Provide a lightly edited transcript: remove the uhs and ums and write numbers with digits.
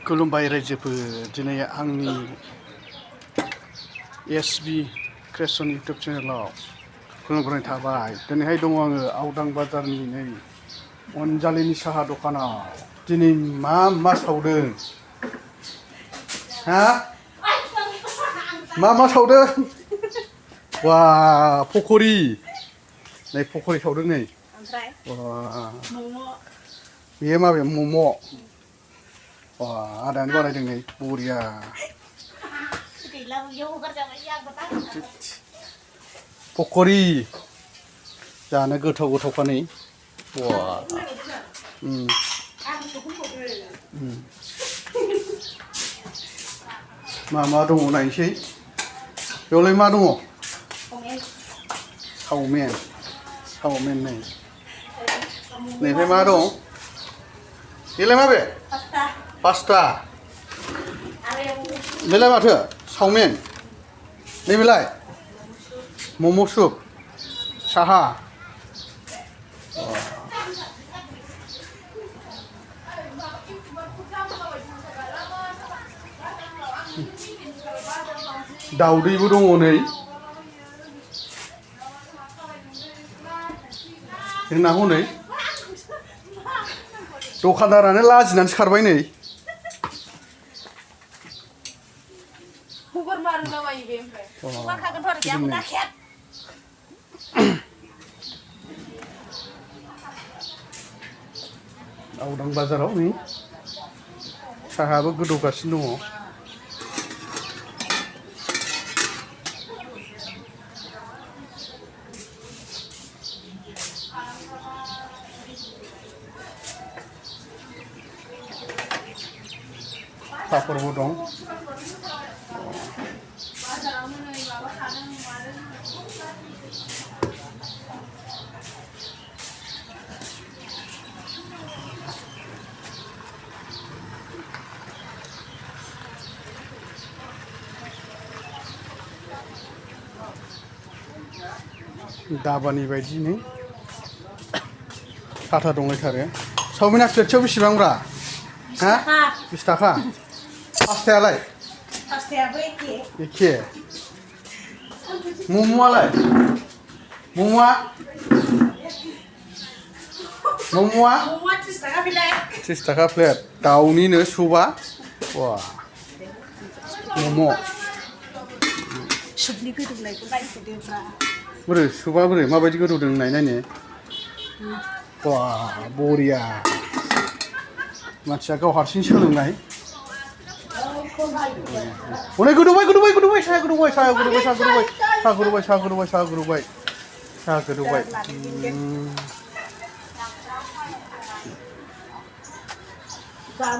खुलुमबाय रायजोफोर दिनै आंनि एसबि क्रिएशन इउटुब चेनेलाव खुलुमनाय थाबाय। दिनैहाय दङ आङो आवदां बाजारनि नै अनजालिनि साहा दखानाव। दिनै मा सावदों? हा? मा सावदों? वा पकरि नै पकरि सावदों नै। ओमफ्राय मम'। बेयो माबे मम'? वा आदायानो बानायदों नै बरिया। पकरि जानो गोथावखा नै। वा मा दङ नायनोसै। बेयावलाय मा दङ? सावमेन नै। नैफ्राय मा दं? बेलाय माबे? पास्ता। बेलाय माथो? सावमेन। नैबेलाय? मम' सुप। साहा। दावदैबो दङ नै। जोंना हनै दखानदारानो लाजिनानैसो खारबाय नै। आवदां बाजाराव नै साहाबो गोदौगासिनो दङ। पापरबो दं। दाबानि बायदि नै साथा दंलायथारो। सावमिना प्लेटसेयाव बेसेबांब्रा? हा? 20 थाखा। पास्तायालाय? पास्तायाबो एखे। मम'आलाय? मम'आ 30 थाखा बिलाय। 30 थाखा प्लेट। दाउनिनो सुपआ। वा मम'। सुपनि गोदौनायखौ नायफैदोब्रा। बोरै सुपआ बोरै माबायदि गोदौदों नायनो। वा बरिया। मानसिया गाव हारसिं सोलोंनाय। हनै गोदौबाय साहा गोदौबाय।